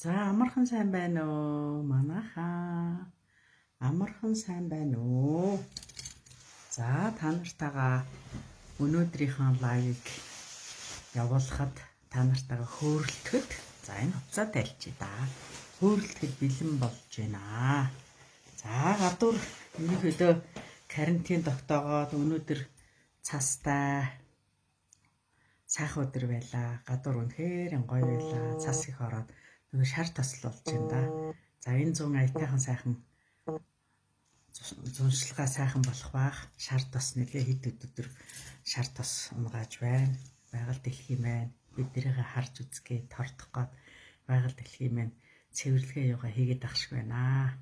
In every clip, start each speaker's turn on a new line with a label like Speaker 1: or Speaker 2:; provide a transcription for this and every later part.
Speaker 1: За амархан сайн байна уу? Манайхаа. Амархан сайн байна уу? За та нартайгаа өнөөдрийнхөө лайвыг явуулахад та нартайгаа хөөрөлтөхөд за энэ хуцаа тайлчи да. Хөөрөлтөхөд бэлэн болж байна. За гадуур ерөнхийдөө карантин тогтоогоод өнөөдөр цастай сайхан өдөр байлаа. Гадуур үнэхээр гоё байлаа. Цас их ороод нөгөө шар тосол болж байна да. За энэ 100 аятайхан сайхан зуншилгаа сайхан болох баах. Шар тос нэлээ хэд өдөр шар тос унгааж байна. Байгаль дэлхий маань биднийг харж үзгээ тордох гээд байгаль дэлхий маань цэвэрлэгээ юугаа хийгээд ахшгүй байна.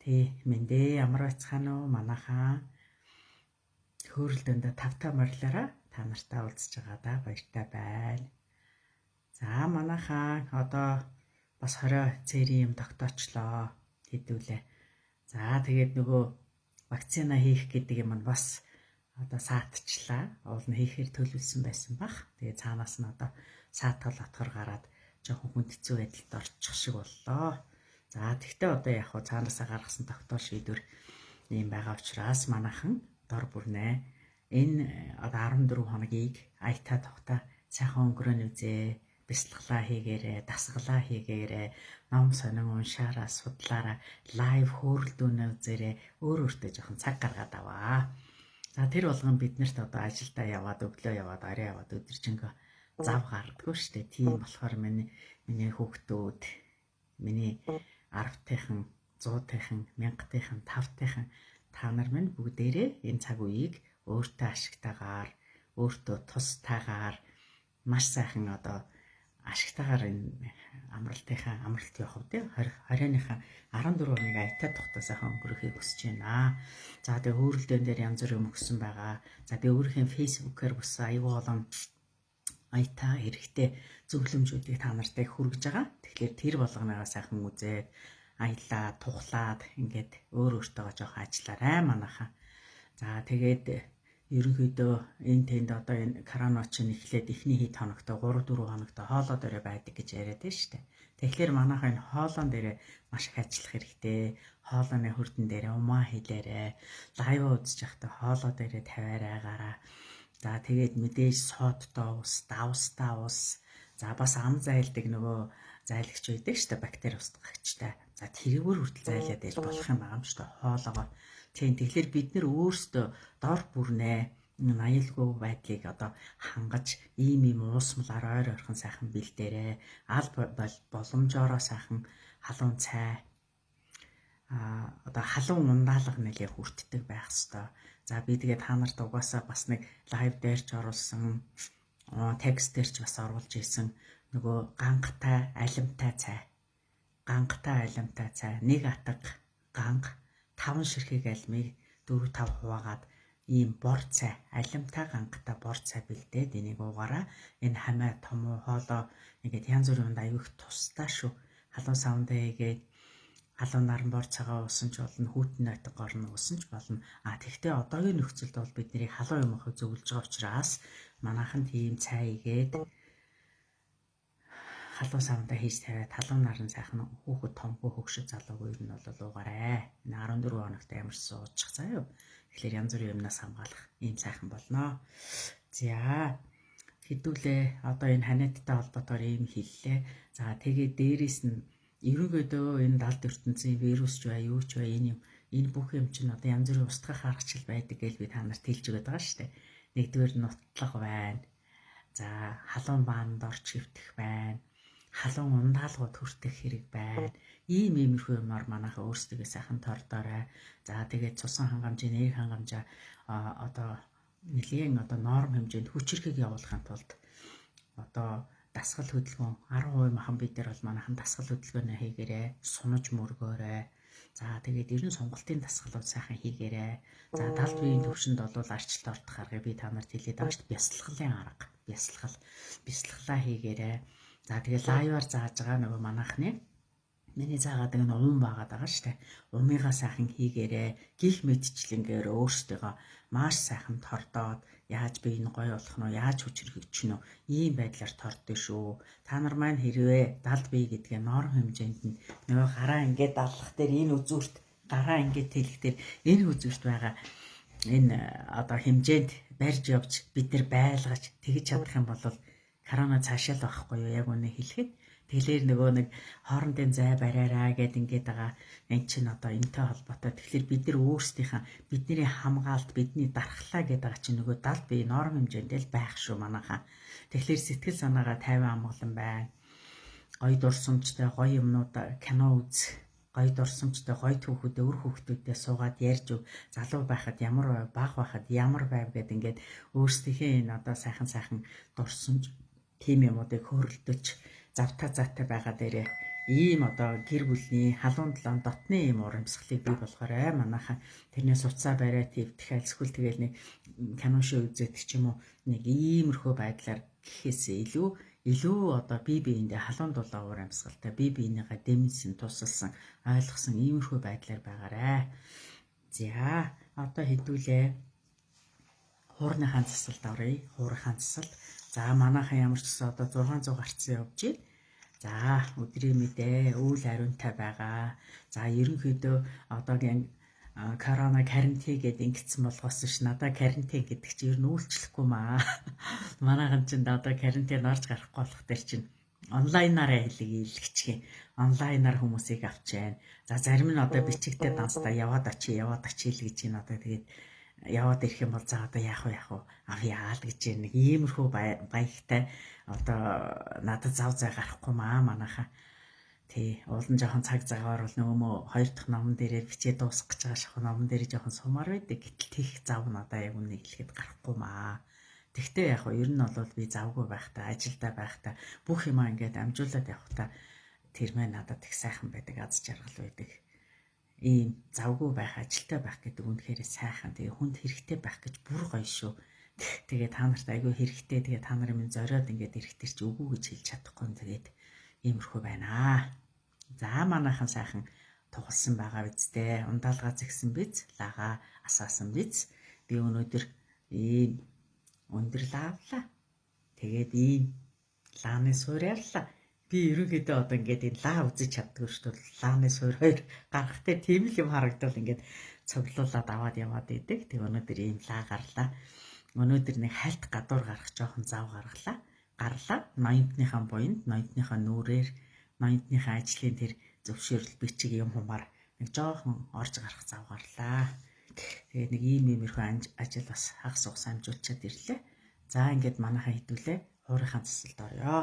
Speaker 1: Тий мэндэ ямар байцгаана уу манайхаа. Хөөрөлдөндөө тавтаа морлоороо та нартай уулзж байгаа да баяртай байна. За манайхаа одоо бас 20 цэрийн юм тогтоочлоо хэдүүлээ. За тэгээд нөгөө вакцина хийх гэдэг юм нь бас одоо саатчлаа. Уул нь хийхээр төлөвлөсөн байсан бах. Тэгээд цаанаас нь одоо саатгал отгор гараад жоохон хүндцүү байдалд орчих шиг боллоо. За тэгтээ одоо яг хуу цаанаасаа гаргасан тогтоол шийдвэр ийм байгаа учраас манайхан дор бүрнээ энэ одоо 14 хоногийг аятаа тогтоо сайхан өнгөрөөний үзээ. Бясалгалаа хийгээрээ, дасгалаа хийгээрээ, ном сонин уншаараа, судлаараа, лайв хөөрөлдөнөө үзээрээ өөртөө жоохон цаг гаргаад аваа. За тэр болгон биднэрт одоо ажилдаа яваад, өглөө яваад, орой яваад өдөржингөө зав гардаггүй шүү дээ. Тийм болохоор миний хүүхдүүд, миний 10-тайхан, 100-тайхан, 1000-тайхан, 5-тайхан та нар минь бүгдээрээ энэ цаг үеийг өөртөө ашигтайгаар, өөртөө тустайгаар маш сайхан одоо ашигтайгаар энэ амралт явах үү 20-ныхаа 14 хоног аятаа тогтоо сайхан өнгөрөхийг хүсэж байна. За тэгээ хөөрөлдөөн дээр янз бүр юм өгсөн байгаа. За тэгээ өөрийнхөө фэйсбүүкээр бас аюул олон аятаа хэрэгтэй зөвлөмжүүдийг та нартай хүргэж байгаа. Тэгэхээр тэр болгоноогоо сайхан үзээд аялаа тухлаад ингээд өөртөөгөө жоох ажиллаарай манайхаа. За тэгээд ерөнхийдөө энэ тэнд одоо энэ корона чинь эхлээд эхний хэд хоногтой 3-4 хоногтой хоолоо дээрээ байдаг гэж яриад байна шүү дээ. Тэгэхээр манайхаа энэ хоолоон дээрээ маш их ажиллах хэрэгтэй. Хоолооны хурдан дээрээ умаа хийлээрээ, лайв үзэж явахдаа хоолоо дээрээ тавиараа гараа. За тэгээд мэдээж содтой ус, давстай ус. За бас ам зайлдаг нөгөө зайлагч байдаг шүү дээ, бактери устгагчтай. За тэрүүгээр хүртэл зайлаад ээж болох юм байгаа юм шүү дээ хоолоогоо. Тийм тэгэхээр бид нэр өөрсдөө дор бүрнээ аюулгүй байдлыг одоо хангаж ийм уусмалаар ойр ойрхон сайхан бэлдээрээ аль боломжоороо сайхан халуун цай одоо халуун ундаалга нэлээ хүртдэг байх хэвээр. За би тэгээд та нарт угаасаа бас нэг лайв дээрч оруулсан текст дээрч бас оруулж ийсэн нөгөө гангатай алимтай цай. Гангатай алимтай цай, нэг атга ганга 5 ширхэг альмыг 4-5 хуваагаад ийм бор цай, алимтай гангатай бор цай бэлдээд энийг уугаараа энэ хамаа том уу хоолоо ингээд янз бүрийн аюух тусдаа шүү. Халуун савндаа хийгээд халуун наран бор цагаа уусан ч болно, хүүтэн найтаг горно уусан ч болно. Тэгтээ одоогийн нөхцөлд бол бидний халуун юм ах зөвлөж байгаа учраас манайхан тийм цай игээд халуун савндаа хийж тавиад халуун наран сайхан хүүхэд томгүй хөгшөд залуугүй юм бол уугаарай. Энэ 14 хоногт амар суучих заяа. Тэгэхээр янз бүрийн юмнаас хамгаалах ийм сайхан болно. За хэдүүлээ одоо энэ ханиадтай холбоотойгоор ийм хэллээ. За тэгээд дээрээс нь ерөнхийдөө энэ далд ертөнцийн вирус ч бай, юу ч бай энэ бүх юм чинь одоо янз бүрийн устгах аргачлал байдаг гэж би та нарт хэлж өгöd байгаа шүү дээ. Нэгдүгээр нутлага байна. За халуун баанд орч хөвтөх байна. Халуун ундаалгууд хүртэх хэрэг байна. Иймэрхүү юмар манайхаа өөрсдөө сайхан тордоорой. За тэгээд цусан хангамжийн нэр хангамжаа одоо нэлийн одоо норм хэмжээнд хүчирхэг явуулахын тулд одоо дасгал хөдөлгөөн 10% махан бид нар бол манайхан дасгал хөдөлгөөнөө хийгээрэй, сунаж мөргөөрэй. За тэгээд ерөн сонголтын дасгалууд сайхан хийгээрэй. За далд биеийн төвшөнд бол арчлалт ордох аргыг би та нарт хэлээд байгаа шүү дээ. Бясалгалын арга. Бясалгалаа хийгээрэй. За тэгээд лайваар зааж байгаа нөгөө манайхны Миний заагаад нэг ум байгаад байгаа штэ. Умыгаа сайхан хийгээрээ гих мэдчлэнгээр өөрсдөө маш сайхан тордоод яаж би энэ гоё болох нь яаж хүчрхэгч нь ийм байдлаар тордөө шүү. Та нар маань хэрвээ далд бие гэдгээ норм хэмжээнд нь нөгөө гараа ингээд даллах дээр энэ үзүүрт гараа ингээд тэлэх дээр энэ үзүүрт байгаа энэ одоо хэмжээнд барьж явж бид нар байлгаж тэгж чадах юм бол корона цаашаа л байхгүй юу яг үнэ хэлэхэд тэгэхээр нөгөө нэг хоорондын зай бариараа гэд ингээд байгаа эн чинь одоо энтэй холбоотой. Тэгэхээр бид нар өөрсдийнхээ бидний хамгаалалт бидний дархлаа гэдэг байгаа чинь нөгөө далд бие норм хэмжээндээ л байх шүү манайхаа. Тэгэхээр сэтгэл санаагаа 50 амгалан байна. Гоё дурсамжтай гоё юмнууд кино үз. Гоё дурсамжтай гоё түүхүүдээ өр хүүхдүүдээ суугаад ярьж өг залуу байхад ямар байв бага байхад ямар байв гэд ингээд өөрсдийнхээ энэ одоо сайхан дурсамж тийм юмуудыг хөрөлдөж завтай байгаа дээрээ ийм одоо гэр бүлийн халуун талаан дотны ийм урамсгалыг бий болохоор манайхаа тэрнээс уцаа бариа твдэх альсгүй тэгэл нэг кино шоу үзээд ч юм уу нэг иймэрхүү байдлаар гэхээс илүү одоо бие биендээ халуун дулаан урамсгалтай бие биенийгээ дэмжсэн тусалсан ойлгосон иймэрхүү байдлаар байгаарэ. За одоо хэдүүлээ хуурныхаа засалд оръё. Хуурынхаа засалд. За манайхан ямар ч гэсэн одоо 600 гарцсан явж байна. За өдрийн мэдээ үйл ариунтай байгаа. За ерөнхийдөө одоогийн корона карантин гэдэг ингэсэн болгоос ш надаа карантин гэдэг чинь ер нь үйлчлэхгүй маа. Манайхан ч одоо карантин орж гарахгүй болох төр чинь онлайнаараа хэлчихье. Онлайнаар хүмүүсийг авч байна. За зарим нь одоо бичигтэй данстай яваад очие л гэж байна. Одоо тэгээд яваад ирэх юм бол за одоо яах вэ авъяа л гэж нэг иймэрхүү баягтай одоо надад зав зай гарахгүй маа манайхаа. Тий уулын жоохон цаг цагаар бол нөгөө 2 дахь номон дээрээ бичээ дуусгах гэж байгаа шахуу номон дээр жоохон сумаар байдаг. Гэтэл тех зав надаа яг үнэ хэлэхэд гарахгүй маа. Тэгтээ яг ер нь бол би завгүй байхдаа ажилдаа байхдаа бүх юмаа ингээд амжуулаад явахдаа тэр мэн надад их сайхан байдаг аз жаргал байдаг. Ийм завгүй байх ажилтаа байх гэдэг үнэхээр сайхан. Тэгээ хүнд хэрэгтэй байх гэж бүр гоё шүү. Тэгээ та нарт айгүй хэрэгтэй. Тэгээ та нар минь зориод ингээд ирэхтэр чи үгүй гэж хэлж чадахгүй. Тэгээд иймэрхүү байна аа. За манайхан сайхан тугалсан байгаа биз дээ. Ундаалгаа зэгсэн биз, лагаа асаасан биз. Би өнөөдөр ийм өндөр лаавлаа. Тэгээд ийм лааны суурьярлаа. Би ерөнхийдөө одоо ингээд энэ лаа үзэж чаддгүй шүү дээ. Лааны суур хоёр гарах дээр тийм л юм харагдвал ингээд цоглуулад аваад яваад идэг. Тэг өнөөдөр ийм лаа гарлаа. Өнөөдөр нэг хальт гадуур гарах жоохон зав гарлаа. 90-ныхаа буйнд, 90-ныхаа нүрээр, 90-ныхаа ажлын тэр зөвшөөрөл бичиг юм хумаар нэг жоохон орж гарах зав гарлаа. Тэгээд нэг иймэрхүү ажил бас хагас угс амжуулчаад ирлээ. За ингээд манайхаа хэдүүлээ хуурийнхаа засалд орё.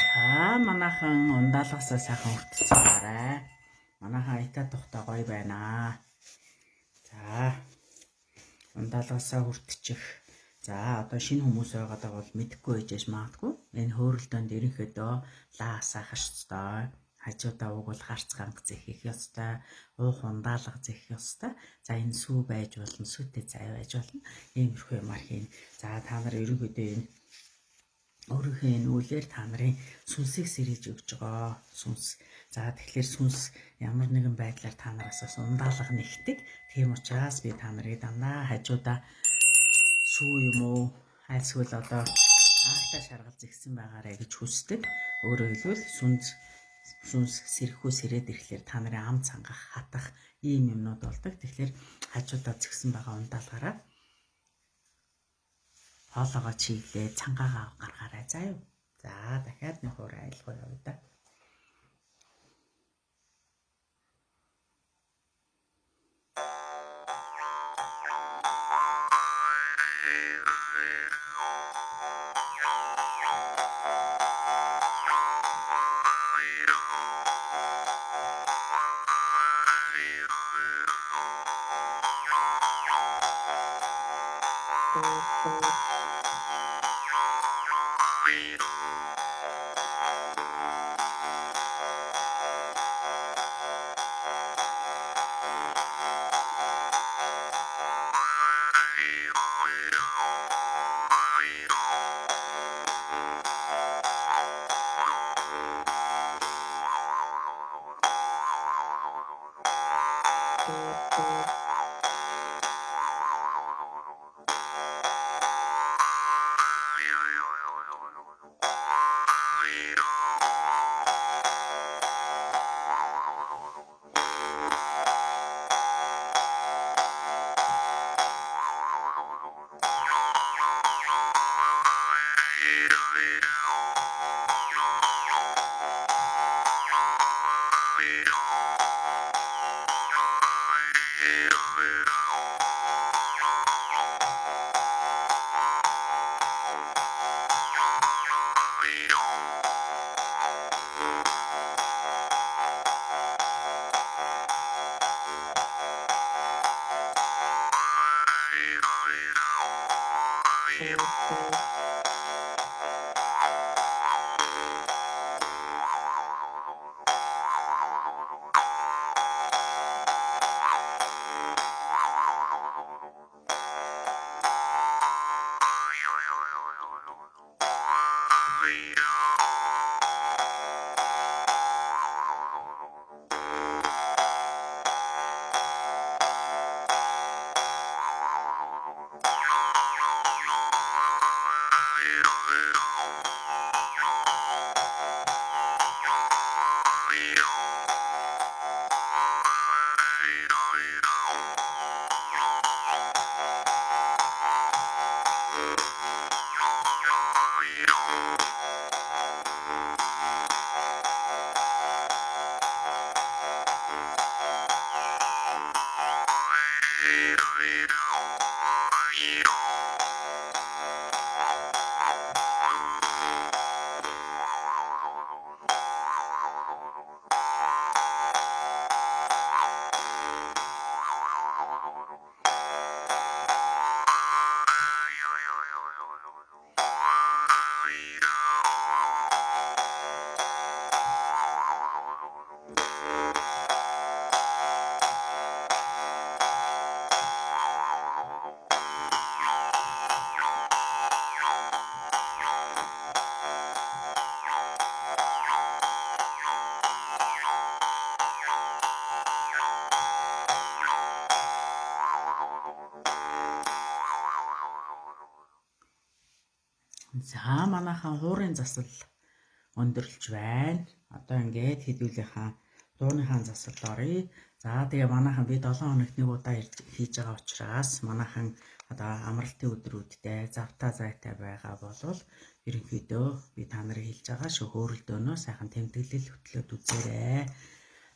Speaker 1: За манайхан ундаалгасаа сайхан хүртсэн гараа. Манайхан аятаа тухтай гоё байна. За ундаалгасаа хүртчих. За одоо шинэ хүмүүс байгаад байгаа бол мэдэхгүй байж магадгүй. Энэ хөөрөлдөөнд ерөнхийдөө лаасаа хашцтай. Хажуудаа угуул харц ганг зэхих ёстой. Уух ундаалга зэхих ёстой. За энэ сүү байж болно, сүүтэй цай байж болно. Иймэрхүү юмар хийн. За та нар ерөнхийдөө энэ өөрийнхөө энэ үлээр та нарын сүнсийг сэргийлж өгч байгаа. Сүнс. За тэгэхээр сүнс ямар нэгэн байдлаар та нараас ундаалга нэгдэг. Тийм учраас би та нарыг дандаа хажуудаа сүү юм уу айлсгөл одоо аахтаа шаргал зэгсэн байгаарэ гэж хүсдэг. Өөрөөр хэлбэл сүнс сэрхүү сэрээд ирэхлээр та нарын ам цангах хатах ийм юмнууд болдог. Тэгэхээр хажуудаа зэгсэн байгаа ундаалгаараа хоолоогоо чиглээ цангаагаа гаргаарай заа юу. За дахиад нэг хураа айлгуу явъя да. За манайхан хуурын засал өндөрлж байна. Одоо ингээд хэдүүлийнхаа дууныхаа засалд оръё. За тэгээ манайхан би 7 хоногт нэг удаа хийж байгаа учраас манайхан одоо амралтын өдрүүдтэй завтаа зайтай байгаа болвол ерөнхийдөө би та нарыг хэлж байгаа шүү, хөөрөлдөөнөө сайхан тэмдэглэл хөтлөөд үзээрэй.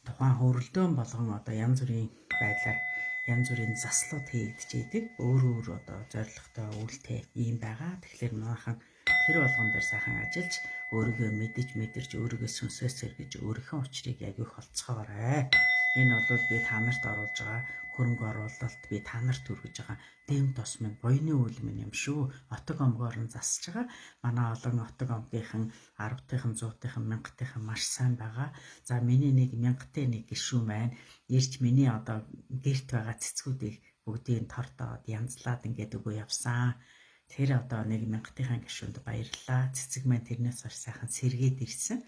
Speaker 1: Тухайн хөөрөлдөөн болгон одоо янз бүрийн байдлаар янз бүрийн заслууд хийгдчихэд өөр одоо зорилготой үйлдэл ийм байгаа. Тэгэхээр манайхан тэр болгон дээр сайхан ажиллаж өөрийгөө мэдэрч өөрийгөө сүнсээс сэргэж өөрийнхөө учрыг яг их олцгоорой. Энэ бол би та нарт оруулж байгаа хөрөнгө оруулалт, би та нарт хүргэж байгаа дэм тос минь буйны үйл минь юм шүү. Отог омгоор нь засаж байгаа. Манай олон отог омгийнхан 10-тынхан, 100-тынхан, 1000-тынхан маш сайн байгаа. За миний нэг 1000-тэй нэг гишүүн байна. Ирж миний одоо гэрт байгаа цэцгүүдийг бүгдийг тордоод янзлаад ингээд өгөө явсан. Тэр одоо нэг 1000-тынхаа гишүүнд баярлалаа. Цэцэг маань тэрнээс хойш сайхан сэргээд ирсэн.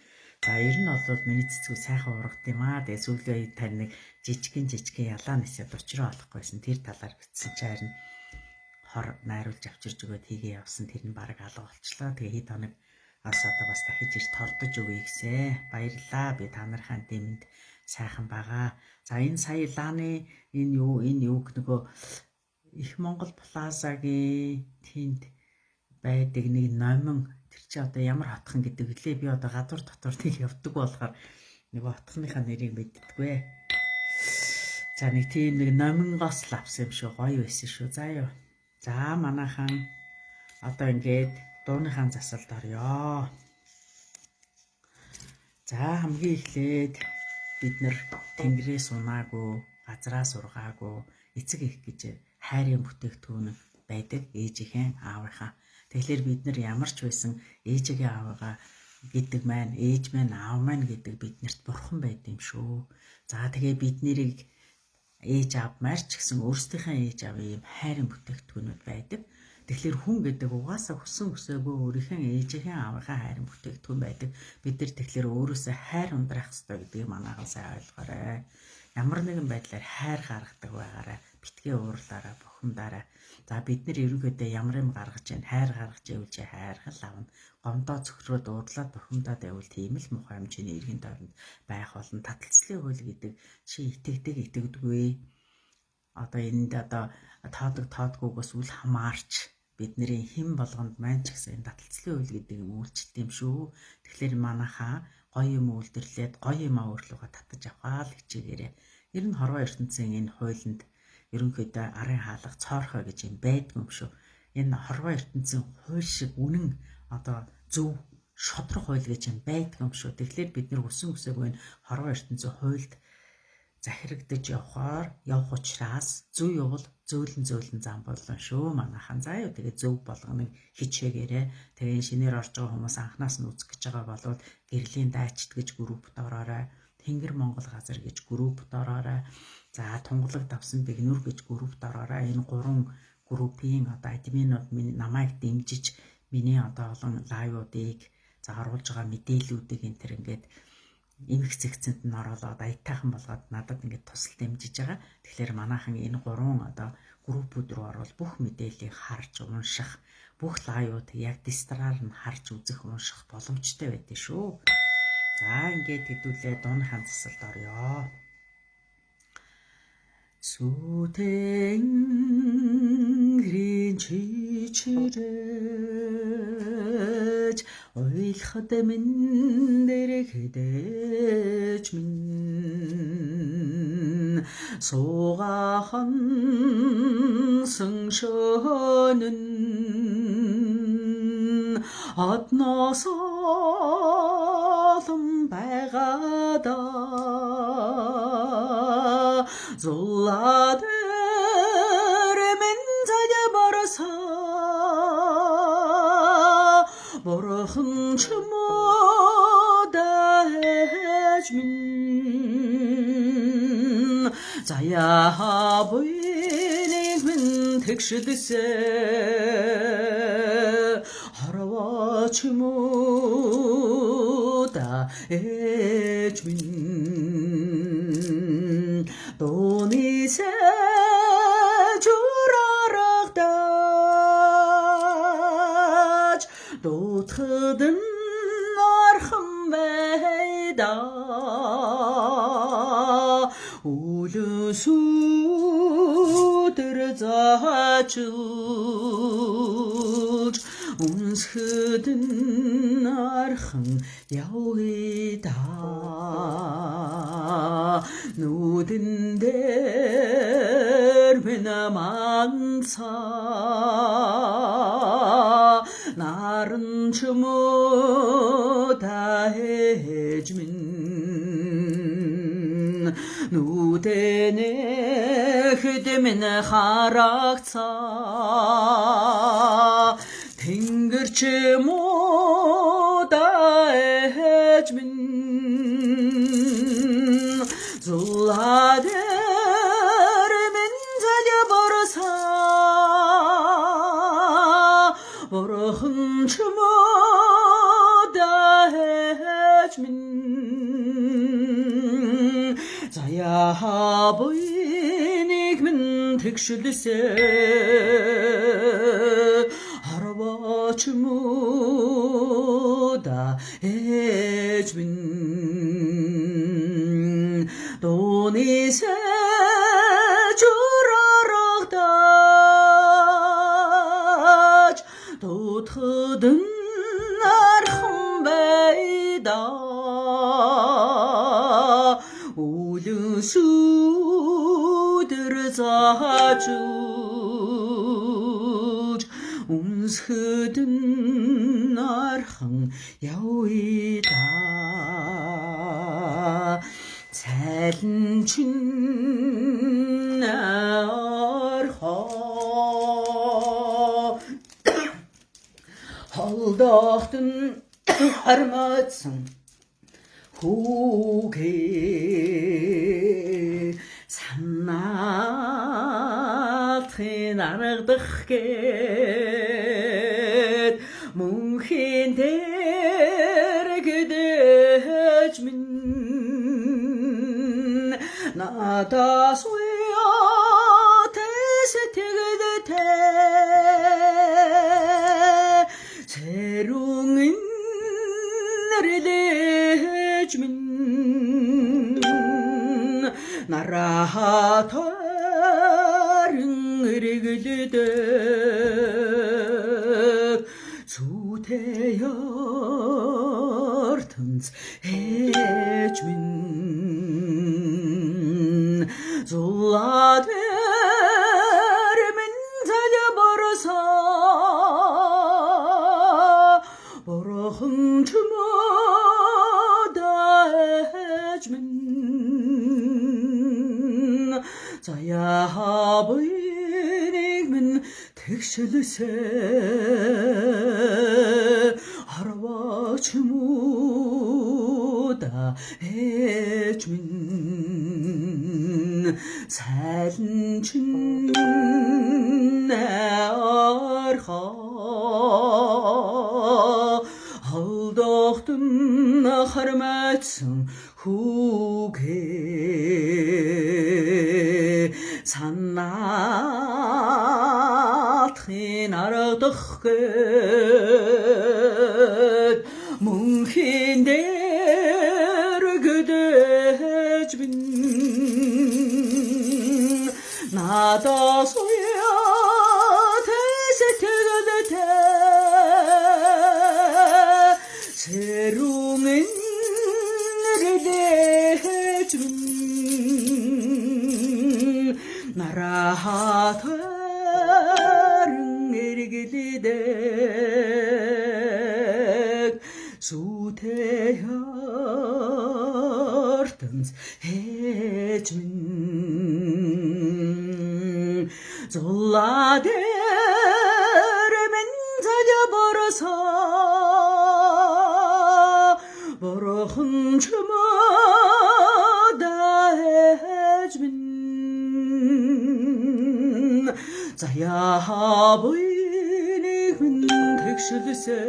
Speaker 1: За ер нь бол миний цэцгүүд сайхан ургад юм аа. Тэгээ сүүлийн үед тань нэг жижигэн ялаа нисээд учраа олохгүйсэн. Тэр талаар битсэн чи харин хор найруулж авчирж өгөөд хийгээ явсан. Тэр нь бараг алга болчлоо. Тэгээ хэд хоног одоо бас дахиж ирж тордож өгье гэсэн. Баярлалаа. Би та нарын дэмэнд сайхан байгаа. За энэ сая лааны энэ юу нөгөө Их Монгол плазагийн тэнд байдаг нэг номин, тэр чи одоо ямар хотхон гэдэг вүлээ, би одоо гадуур дотор тийг явдаг болохоор нөгөө хотхныхаа нэрийг мэддэггүй. За нэг тийм нэг номингоос л авсан юм шүү, гоё байсан шүү. За юу. За манайхан одоо ингээд дууныхаа засалд орё. За хамгийн эхлээд бид нар тэнгэрээс унаагүй, газраа сургаагүй, эцэг их гэж хайрын бүтээгдэхүүн байдаг ээжийнхээ аавынхаа. Тэгэхээр бид нар ямар ч байсан ээжигээ аавыгаа гэдэг маань, ээж маань, аав маань гэдэг биднэрт бурхан байд юм шүү. За тэгээ бид нэрийг ээж аав марч гэсэн өөрсдийнхээ ээж аавын юм хайрын бүтээгдэхүүнүүд байдаг. Тэгэхээр хүн гэдэг угаасаа хүсэн хүсээгүй өөрийнхөө ээжийнхээ аавынхаа хайрын бүтээгдэхүүн байдаг. Бид нар тэгэхээр өөрөөсөө хайр ундрах хэрэгтэй гэдгийг манайхан сайн ойлгоорой. Ямар нэгэн байдлаар хайр гаргадаг байгаарай. Битгий уурлаараа, бухимдаараа. За бид нар ерөнхийдөө ямар юм гаргаж जैन, хайр гаргаж явуулж хайрхал авна. Гомдоо цөхрөөд уурлаад бухимдаад байвал тийм л муухай хэмжээний эргэн тойронд байх болно. Таталцлын хууль гэдэг чи итгэдэггүй. Одоо энд одоо тоодгоогоос үл хамаарч бидний хэн болгонд маань ч гэсэн таталцлын хууль гэдэг юм үйлчлэлт юм шүү. Тэгэхээр манайхаа гоё юм үйлдэрлээд гоё юм өөрлөгөө татаж авах л хичээгээрээ. Ер нь хорвоо ертөнцийн энэ хуулинд ерөнхийдөө арын хаалга цоорхой гэж юм байдгүй юм шүү. Энэ хорвоо ертөнцийн хууль шиг үнэн одоо зөв шодрох хууль гэж юм байдгүй юм шүү. Тэгэхээр бид нар хүсэн хүсээгүй энэ хорвоо ертөнцийн хуульд захирагдаж явах учраас зөв явал зөөлөн зам болно шүү манайхан. За юу тэгээ зөв болгоныг хичээгээрээ. Тэгээ шинээр орж байгаа хүмүүс анханаас нь үзэх гэж байгаа болвол гэрлийн дайчд гэж группт ороорой. Тэнгэр Монгол газар гэж группт ороорой. За тунгалаг давсан бигнүр гэж группт ороорой. Энэ 3 группийн одоо админууд намайг дэмжиж миний одоо олон лайвуудыг за оруулж байгаа мэдээллүүдийг энэ төр ингээд эмх зэгцэнд нь оролоод аятайхан болгоод надад ингээд тусал дэмжиж байгаа. Тэгэхээр манайхан энэ 3 одоо группүүд рүү орвол бүх мэдээллийг харж унших, бүх лайвууд яг дистраар нь харж үзэх, унших боломжтой байдаг шүү. За ингээд хэдүүлээ дууныхаа засалд орё. Сүтэн чичирэж ойлход минь дэрэгдэж минь суугахан шөнөн одноос олон байгаадаа зулаад минь заяа бараса бурхан ч модаж минь заяа буйныг минь тэгшэлсэ харваа ч модаж минь дууны сэжурарагдаж дутхадын архан байда үлүсүүдэр заачилж үнсхэдэн архан явъя нүүдэн дээр минь мансаа наран чумуудаа ээж минь нүдэнэхэд минь харагцаа тэнгэр чимуудаа ээж минь зулладэр минь залбарсаа бурхан чимуудаа ээж минь заяа буйныг минь тэгшэлсэ харвач муда ээж минь донисэ чурарагдаж дутхадын архан байда үлүсүүдэр заачилж үнсхэдэн архан явъя цайлан чин орхоо холдоохтон хармаадсан хүүгээ санаалтын аргадах гээд мөнхийн дээр гэдэж минь надаас уяатас тэгдэтэй цэрүүн нэрэлэж минь нарахатарын эрэглэдэг зүйтэй ертөнц ээж минь зулладэр минь залбарсаа бурхан чимуудаа ээж минь заяа буйныг минь тэгшэлсэ харвач муудаа ээж минь цайлан чин орхоо холдоохтон хармаадсан хүүгээ санаалтын аргадах гээд мөнхийн дээр гэдэж минь надаас уяатас тэгдэтэй цэрүүн нэрэлэж минь нарахатарын эрэглэдэг зүйтэй ертөнц ээж минь зулладэр минь залбарсаа бурхан чимуудаа ээж минь заяа буйныг минь тэгшэлсэ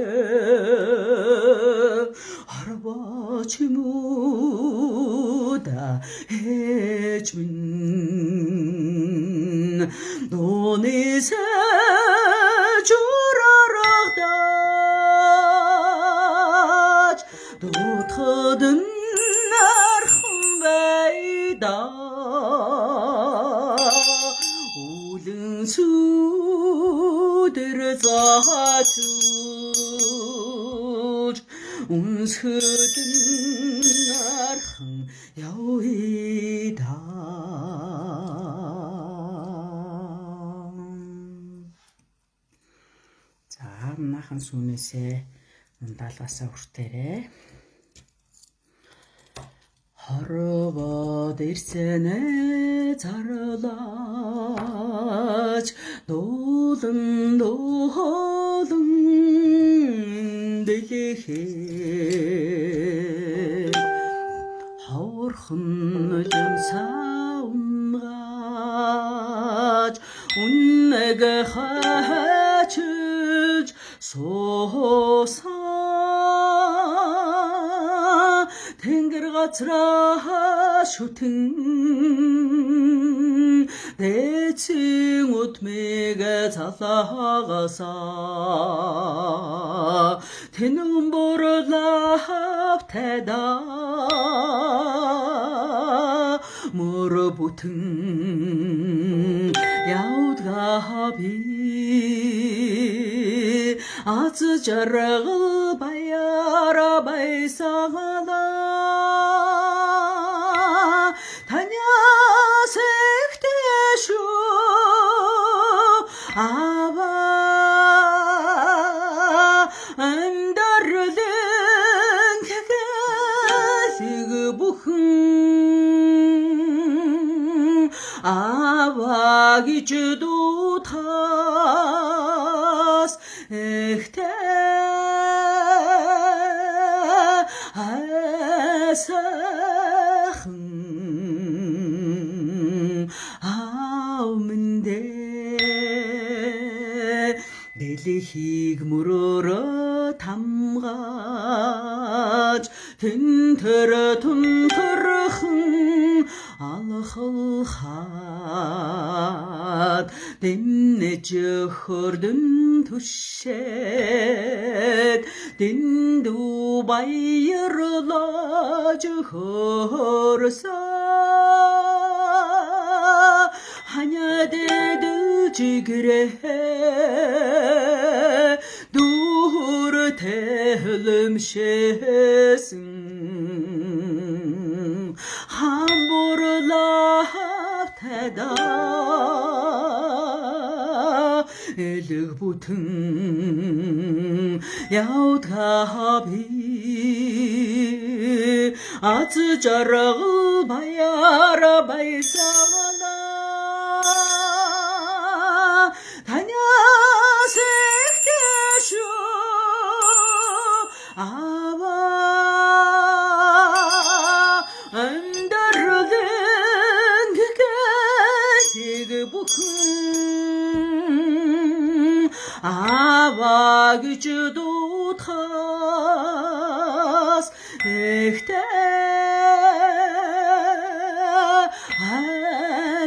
Speaker 1: харвач муудаа ээж минь донисэ чурарагдаа үнсгдэн архан явъя да. За манайхан сүүнээсээ ундаалгаасаа хүртээрээ. Хорвоод ирсэнэ зарлаач дуулан дуулан дэхээ хавархан жамсаа унгааж үнэг хачиж суусан тэнгэр газраа шүтэн дэцэн утмэг залаагасаа тэнэн борлав тэда мөр бүтэн явдгаа би аз жаргал баяра байсагала таняс эхтэшү аба амдарлэн тэгэлэг бүхэн аба гэж дутас эхтэй сайхан аамэндэ дэлхийг мөрөөрөө тамгааж тэнтэр тунтэрхэн алхахад дэмнэж хөрдөн түшээд дэндүү баярлаж хөрсөө ханядэд жигрээ дүр тэлэмшээсэн хамбурлав тэда элэг бүтэн явдгаа би аз жаргал баяра байсагала таняс эхтэшү аба амдарлэн гээг бүхэн аба гэж дутхас эхтэй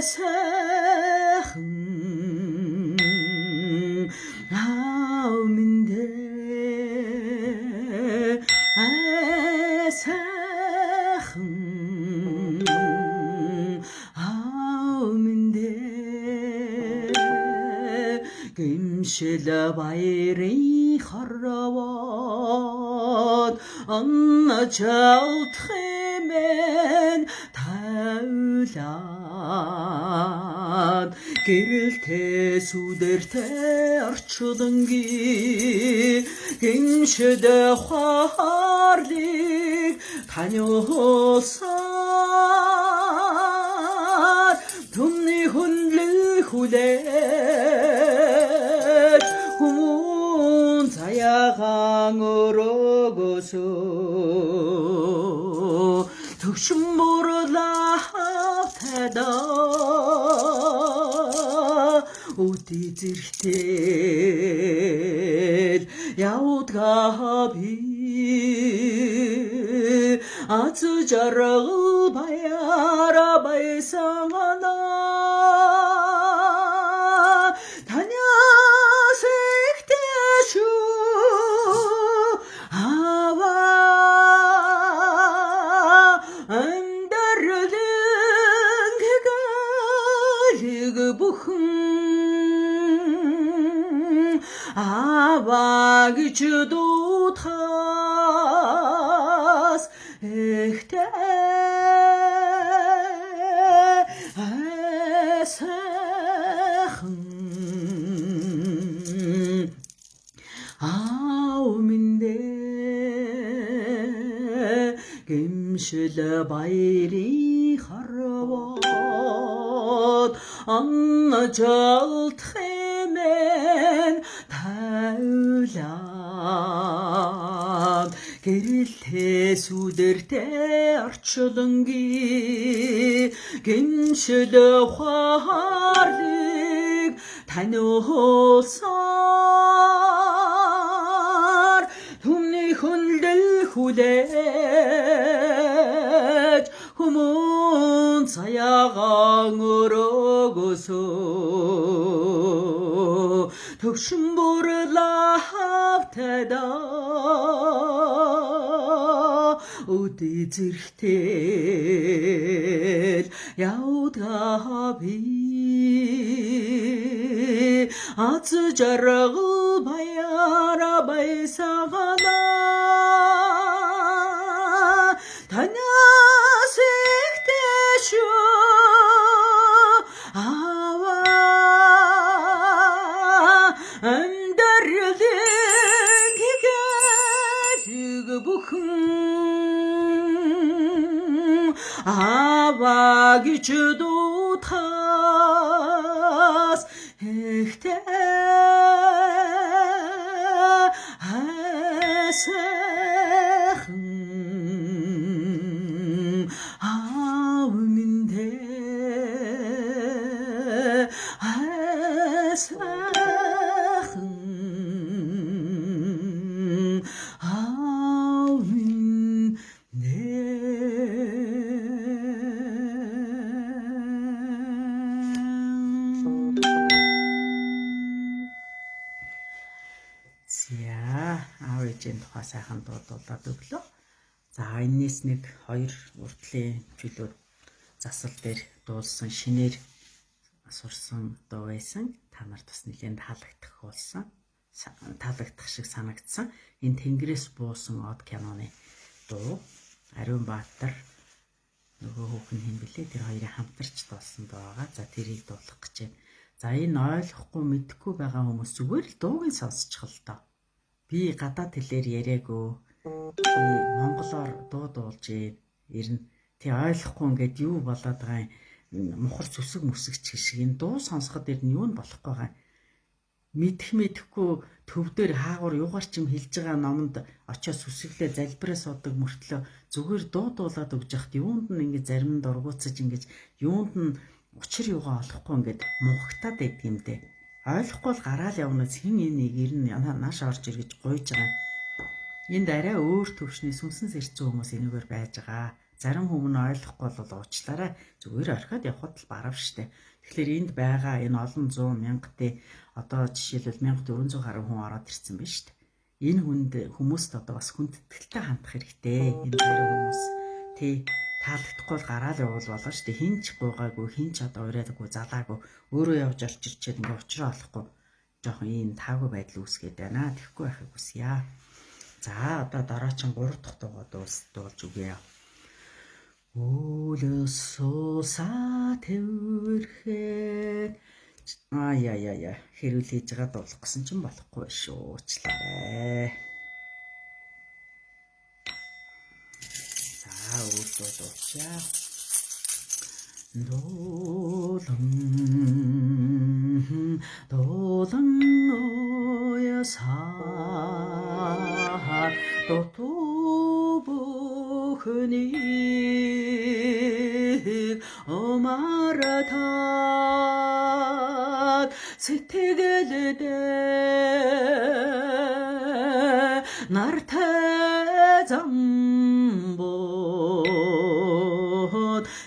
Speaker 1: сайхан аамэндэ сайхан аамэндэ гимшил баярын хоровод анначаалтхэмэн тавлаад гэрэлтэй сүдэртэй орчлонги гимшид хаарлыг таниусаад түмний хүнлэг хүлээж хүн цаягаан өрөөгөөсөө төвшин муурлаа тэда үди зэрэгтэл явдгаа би аз жаргал баяра байсагала таняс эхтэшү аба амдарлэн гээг бүхэн аба гэж дутхаа сайхан аав минь гимшил баярын харваад анжаалт хэмээн тавлаа гэрэлтэй сүдэртэй орчлонгийн гимшил ухаарлыг таниулсаар түмний хүндэл хүлээж хүмүүн цаяагаан өрөөгөөсөө төвшин бүрлавтайда өдий зэрэгтэл явдгаа би аз жаргал баяра байсагана танаас ихтэй шүү ава амьдралын хигэлэг бүхэн ава гэж дутаас ихтэй сайхан аав минь сайхан аав минь За аав ээжийн тухай сайхан дуудуулаад өглөө. За энэс нэг хоёр уртлын чөлөө засал дээр дуулсан шинээр сурсан дуу байсан. Та нарт бас нэлээд таалагдах шиг санагдсан. Энэ Тэнгэрээс буусан од киноны дуу. Ариун Баатар нөгөө хүүхэн хэм блэ тэр хоёрын хамтарч дуулсан дуу байгаа. За тэрийг дуулах гэж байна. За энэ ойлгохгүй мэдэхгүй байгаа хүмүүс зүгээр л дуугийн сонсчих л доо. Би гадаад хэлээр яриагөө. Би монголоор дуу дуулж ирнэ. Тэ ойлгохгүй ингээд юу болоод байгаа юм мухар зүсэг мүсгч шиг энэ дуу сонсоход ер нь юу нь болохгүй байгаа. Мэдэхгүй төвдөр хаагур юугаар ч юм хэлж байгаа номонд очиод сүсгэлээ залбираа суудаг мөртлөө зүгээр дуудуулаад өгж яхад юунд нь ингэ зарим нь дургуутсаж ингэж юунд нь учир юугаа олохгүй ингээд мухагтаад байдаг юм дээ. Ойлгохгүй л гараал явнаас хэн энийг ер нь нааш орж иргэж гуйж байгаа. Энд арай өөр төвшний сүнсэн сэрцэн хүмүүс энэгээр байж байгаа. Зарим хүмүүс ойлгохгүй бол уучлаарай. Зүгээр орхиод явхад л барав штэ. Тэгэхээр энд байгаа энэ олон 100 мянгатын одоо жишээлбэл 1400 гаруй хүн ороод ирсэн байна штэ. Энэ хүмүүст одоо бас хүндэтгэлтэй хандах хэрэгтэй. Энэ зарим хүмүүс тий таалагдахгүй бол гараал явуул болно штэ. Хинч гуйгаагүй, хинч одоо урайдаггүй, залаагүй өөрөө явж орч ирчээд ингээ учраа олохгүй жоохон ийм таагүй байдал үүсгээд байна. Тэгэхгүй байхыг хүсье. За одоо дараачин 3 дахь дуугаа дуулж үгэй. Өлөсөөсаа тэвэрхэд яа хэрүүл хийж байгаа дуулах гэсэн чинь болохгүй шүү. Уучлаарай. За өөдөө дуучаа. Дуулан оясаа дотуу бүхнийг омаратаад сэтгэлдээ нартай замбууд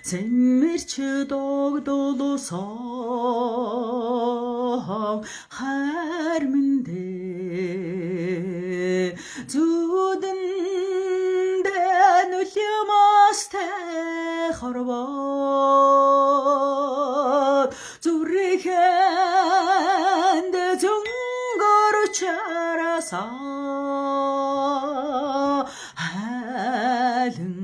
Speaker 1: сэмэрч догдолсон хайр минь зүдэндээ нүлэмастай хорвоод зүрэхэнд зөнгөр чарасаа хайлан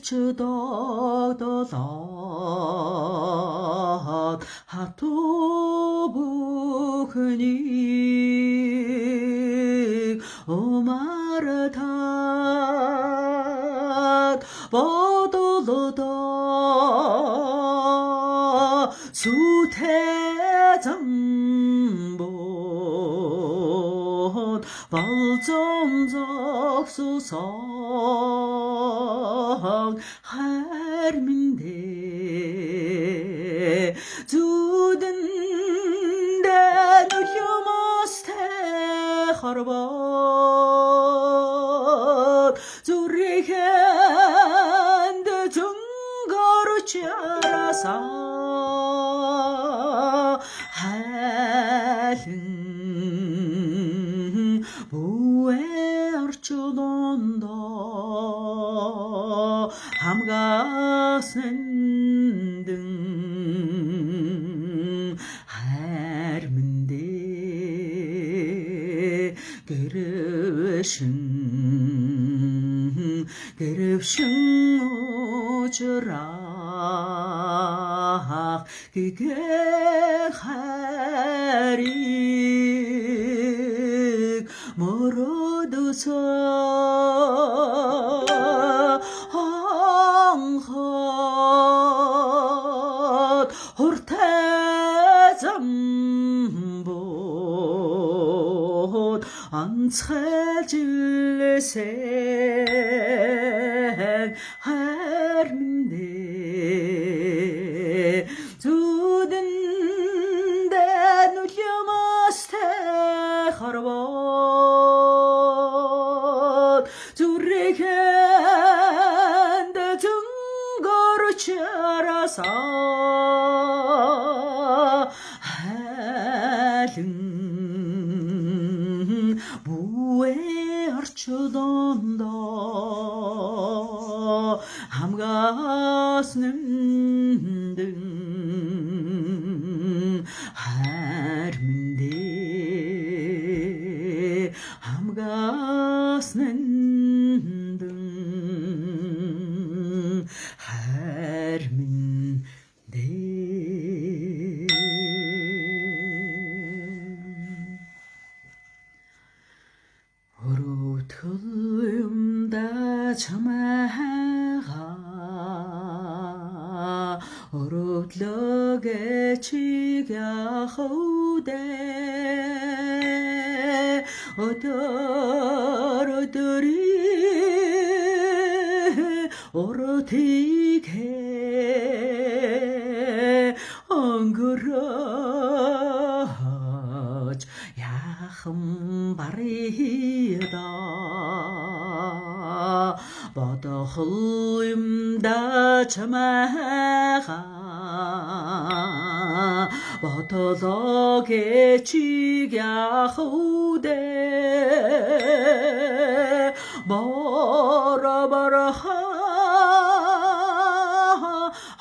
Speaker 1: орчдогдолоод хатуу бүхнийг умартаад бодлоо сүтэ замбот болзон зогсосон харминдэ зүдэндэ нүлэмэстэй хорвот зүрэхэнд зүнгөрч ярасаа хайлан бүэ орчулондоо хамгаасэндэн хайрмэндэ гэрвшин очрах гэгэр хайрыг мөрөдөсөө хонхот хүртэй замбот анцхайлж илсэн харминдэ зүдэндэ нүлэмэстэй хорвот зүрэхэнд зүнгөрч ярасаа хайлан бүэ орчулондоо хамгаасэндэн хайрмэндэ хамгаасэндэн хайрмэндэ өрөөтгөлмдэ чамайгаа өрөөдлөгэ чиг яхудэ өдөр өдрий өрөөтгөө өнгөрөөж яхам барида бодохол юмда чамайгаа бодологэ чиг яхудэ бора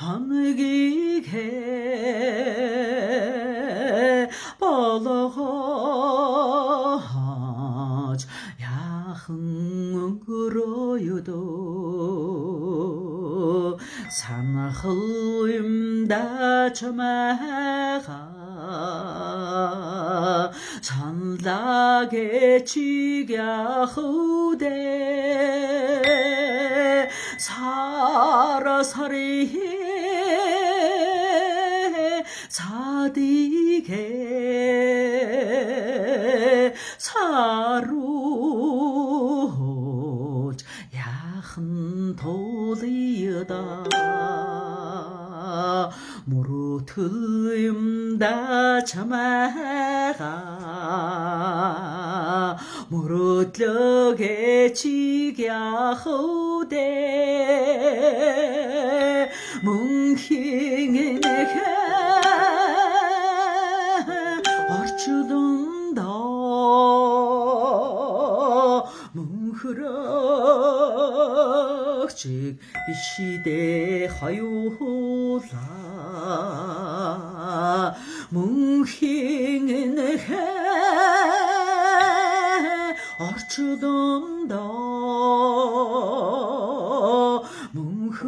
Speaker 1: 함기게 болгож яхан өнгөрөөдөө санахал юмда чамайгаа санлагэ чиг яхудэ 사라사리 사디게 사루 야한 도리다 무르트임다 참아가 무르tlöge 치갸호데 뭉킹에게 어쭈던다 뭉흐럭직 이시대 하요라 뭉킹에게 어쭈던다 뭉흐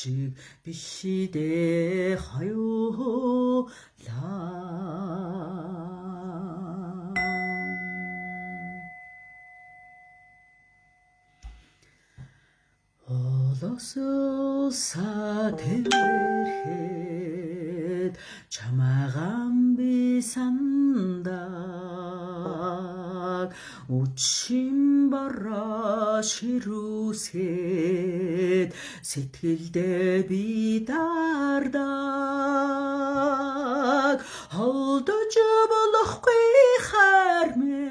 Speaker 1: шиг бишидэ хоёулаа Олосоо тэрхэд чамаагаан би сандаг үчим бороо ширүүсгээд сэтгэлдээ би дардаг холдож болохгүй хармэн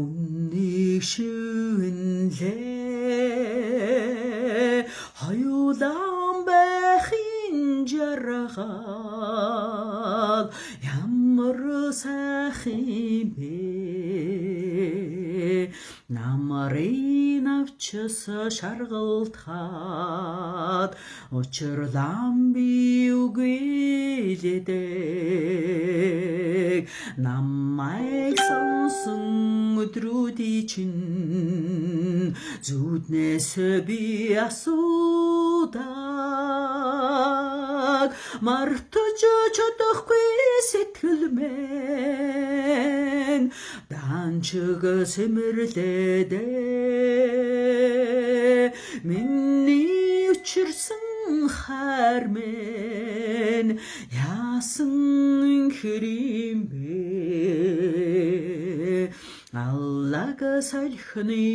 Speaker 1: үннийг шивнлээ хоёулаан байхын жаргал ямар сайхан бэ намарын авчис шаргалтахад учирлан би үгэлэдэг намайг сонсон өдрүүдий чинь зүуднээс би асуудаг мартаж чадахгүй сэтгэл мэн данчиг сэмэрлэдэ миний учирсан хайр мэн яасан хэрэм бэ аллаг салхины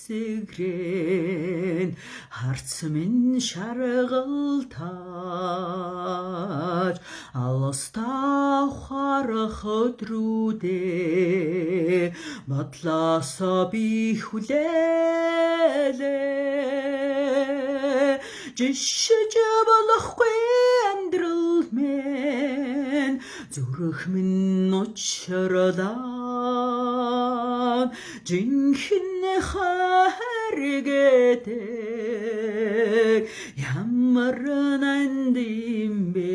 Speaker 1: сэгрэн харц минь шаргалтаж алстаа ухаарах өдрүүдээ бодлосоо би хүлээлээ жишж болохгүй амьдрал мэн зүрх минь учралаа жинхэнэ хайргэдэг ямар нандин бэ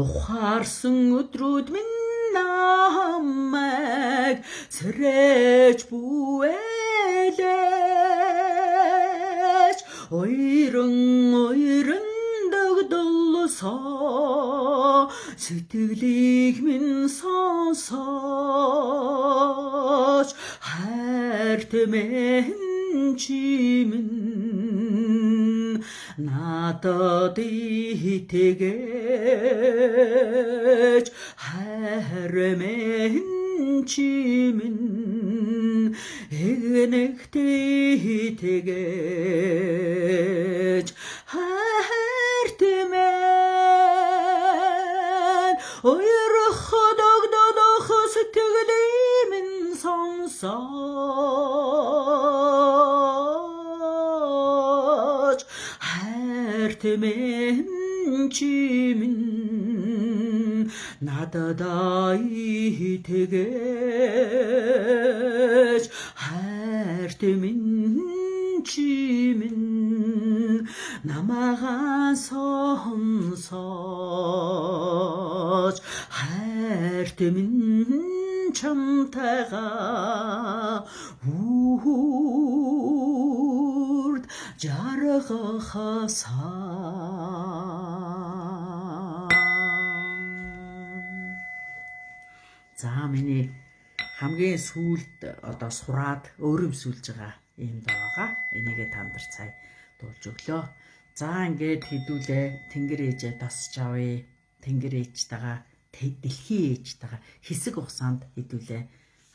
Speaker 1: ухаарсан өдрүүд минь намайг сэрэж бүэлэж ойрон догдолсоо сэтгэлийг минь сонсооч хайрт мэн чимэн надад итгэж хайр мэн чимэн эгнэгт итгэж хайрт мэн ойрох догдолох сэтгэлийг минь сонсооч хайрт мэн чимэн надад итгэж хайрт мэн чимэн намайгаа сонсооч хайрт минь чамтайгаа үрд жаргахасаа за миний хамгийн сүүлд одоо сураад өөрөмсүүлж байгаа юм даа байгаа. Энийгээ та нар цай дуулж өглөө. За ингээд хэдүүлээ Тэнгэр ээжээ тасч авъя. Тэнгэр ээжтэйгээ дэлхийн ээжтэйгээ хэсэг хугацаанд хэдүүлээ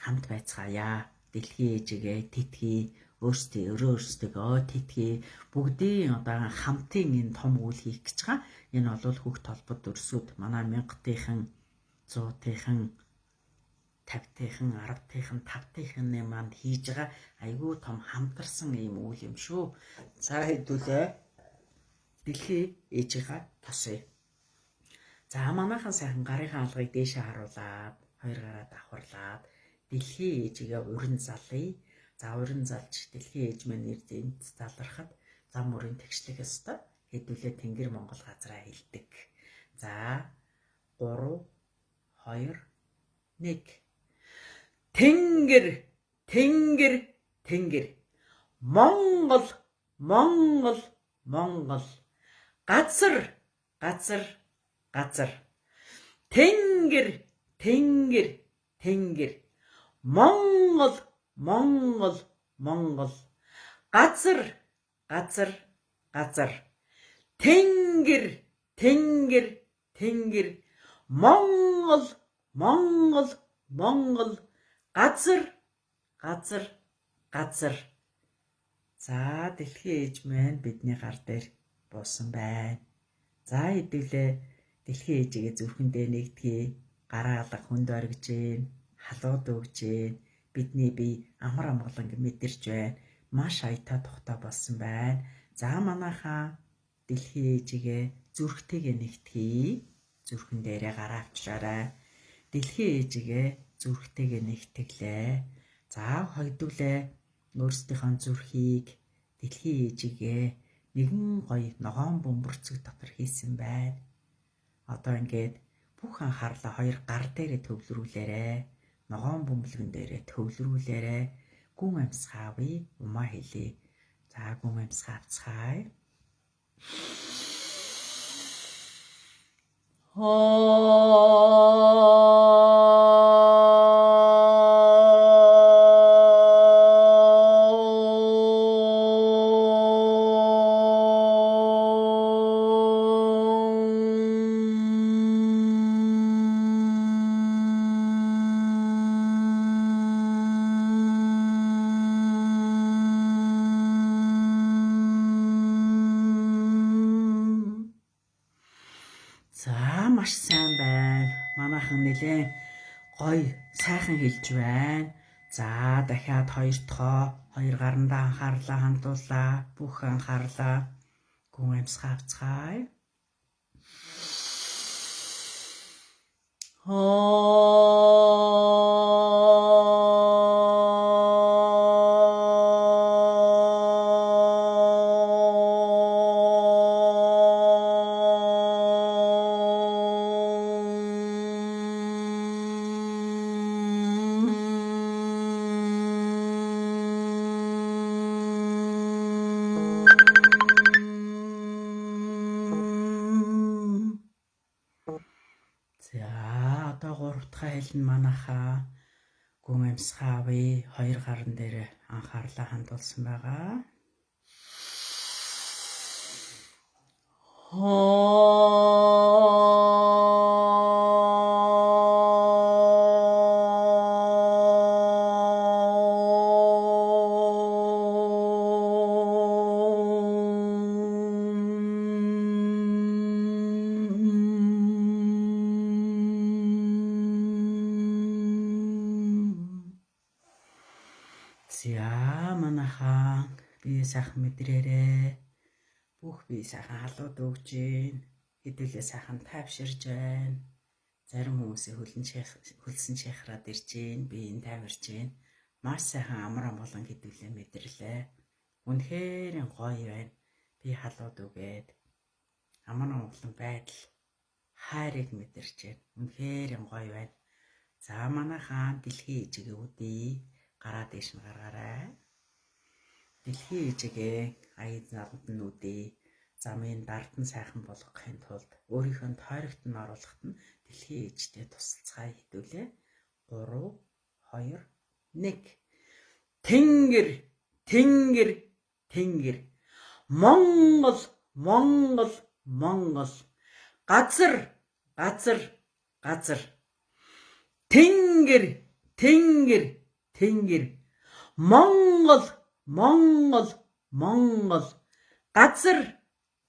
Speaker 1: хамт байцгаая. Дэлхийн ээжигээ тэтгэе, өөрсдөө тэтгэе. Бүгдийн одоо хамтын энэ том үйл хийх гэж байгаа. Энэ бол хүүхд толбод өрсөд манай 1000-тынхан 100-тынхан 50-тынхан 10-тынхан 5-тынхан маань хийж байгаа айгүй том хамтарсан ийм үйл юм шүү. За хэдүүлээ дэлхийн ээжийнхаа тосъё. За манайхан сайхан гарынхаа алгыг дээшээ харуулад хоёр гараа давхарлаад дэлхийн ээжигээ урин залъя. За урин залж дэлхийн ээж маань энд залрахад зам мөрийн тэгшлэг ёстой. Хэдүүлээ Тэнгэр Монгол газраа хилдэг. За 3 2 1 Тэнгэр Тэнгэр Тэнгэр Монгол, Монгол, Монгол. Газар, газар, газар. Тэнгэр, тэнгэр, тэнгэр. Монгол, Монгол, Монгол. Газар, газар, газар. Тэнгэр, тэнгэр, тэнгэр. Монгол, Монгол, Монгол. Газар, газар, газар. За дэлхийн ээж маань бидний гар дээр буусан байна. За хэдүүлээ дэлхийн ээжигээ зүрхэндээ нэгдгий, гараа алга хүнд оргиж гин, халууд өгж гин. Бидний бие амар амгаланг мэдэрч байна. Маш аятай тухтай болсон байна. За манайхаа дэлхийн ээжигээ зүрхтэйгээ нэгтгэе. Зүрхэн дээрээ гараа авчраарай. Дэлхийн ээжигээ зүрхтэйгээ нэгтгэлээ. За хойдуулээ өөрсдийнхөө зүрхийг дэлхийн ээжигээ нэгэн гоё ногоон бөмбөрцөг дотор хийсэн байна. Одоо ингээд бүх анхаарлаа хоёр гар дээрээ төвлөрүүлээрэ. Ногоон бөмбөлгөн дээрээ төвлөрүүлээрэ. Гүн амьсгаавь, умаа хэлье. За гүн амьсгаа авцгаая. За маш сайн байна. Манайхан нэлээд гоё сайхан хэлж байна. За дахиад хоёр дахь хоёр гарандаа анхаарлаа хандуулаа. Бүх анхаарлаа гүн амьсгаа авцгаая. За одоо гурав дахь хэлн манайхаа гүн амьсгаа авъя. Хоёр гарн дээр анхаарлаа хандуулсан байгаа. За манайхаа бие сайхан мэдрээрээ. Бүх бие сайхан халууд өгж гин. Хэдүүлээ сайхан тайвширж байна. Зарим хүмүүсээ хөлсөн чихраад ирж гин, биеийн тайварж гин. Маш сайхан амар амгалан хэдүүлээ мэдэрлээ. Үнэхээр гоё байна. Би халууд үгээд амар амгалан байдал хайрыг мэдэрч байна. Үнэхээр гоё байна. За манайхаа дэлхийн ээжигээ үдээ. Гараа дээш нь гаргаарай. Дэлхийн ээжигээ аяд наранд нь үдээ. Замын дардан сайхан болгохын тулд өөрийнхөө тойрогт нь оруулахад нь дэлхийн ээжтэй тусалцгаая хэдүүлээ. 3 2 1. Тэнгэр, тэнгэр, тэнгэр. Монгол, Монгол, Монгол. Газар, газар, газар. Тэнгэр, тэнгэр, тэнгэр. Монгол, Монгол, Монгол. Газар,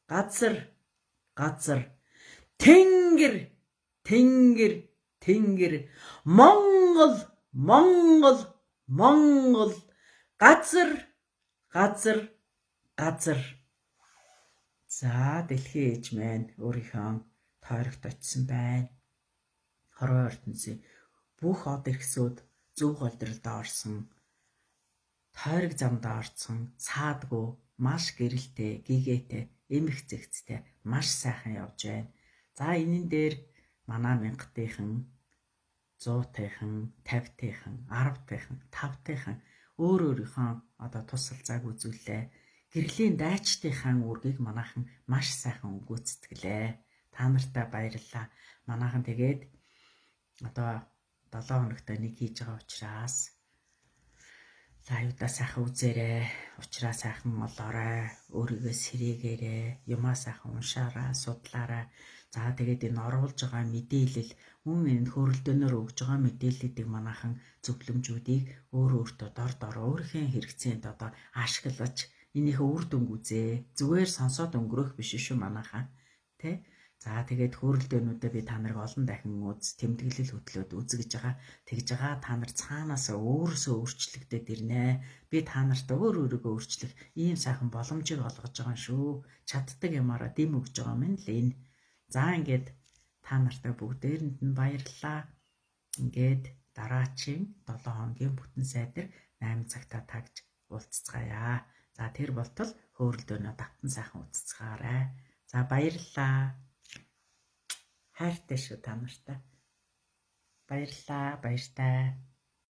Speaker 1: газар, газар. Тэнгэр, тэнгэр, тэнгэр. Монгол, Монгол, Монгол. Газар, газар, газар. За дэлхийн ээж маань өөрийнхөө тойрогт очисон байна. Хорвоо ертөнцийн бүх од эрхсүүд зөв голдролд орсон. Тойрог замд орсон. Саадгүй, маш гэрэлтэй, гигээтэй, эмх зэгцтэй маш сайхан явж байна. За энэн дээр манай 1000-тайхан, 100-тайхан, 50-тайхан, 10-тайхан, 5-тайхан өөрийнхөө одоо тусалцааг үзүүлээ. Гэрлийн дайчдынхаа үүргийг манайхан маш сайхан гүйцэтгэлээ. Та нартай баярлалаа. Манайхан тэгээд одоо 7 хоногтой нэг хийж байгаа учраас лайвда сайхан үзээрэй. Учраа сайхан олоорой. Өөрийгөө сэрээгээрэй. Юмаа сайхан уншаарай, судлаарай. За тэгээд энэ оруулж байгаа мэдээлэл мөн энэ хөрөлдөөнөөр өгж байгаа мэдээллүүдийг манайхан зөвлөмжүүдийг өөртөө дор өөрийнхөө хэрэгцээнд одоо ашиглаж энийхээ үр дүнг үзээ. Зүгээр сонсоод өнгөрөх биш шүү манайхаа. Тэ? За тэгээд хөрөлдөөнүүдэд би та нарыг олон дахин тэмдэглэл хөтлөөд үзгэж байгаа. Тэгж байгаа та нар цаанаас өөрөөсөө өөрчлөгдөд ирнэ. Би та нарт өөрийгөө өөрчлөх ийм сайхан боломжийг олгож байгаа шүү. Чаддаг юмараа дэм өгж байгаа юм л энэ. За ингээд та нартай бүгдээрэнд нь баярлалаа. Ингээд дараачийн 7 хоногийн бүтэн сайдар 8 цагта тагж уулзцгаая. За тэр болтол хөрөлдөөнөө давтан сайхан үзцгаарай. За баярлалаа. Хайртай шүү та нартай. Баярлалаа, баяртай.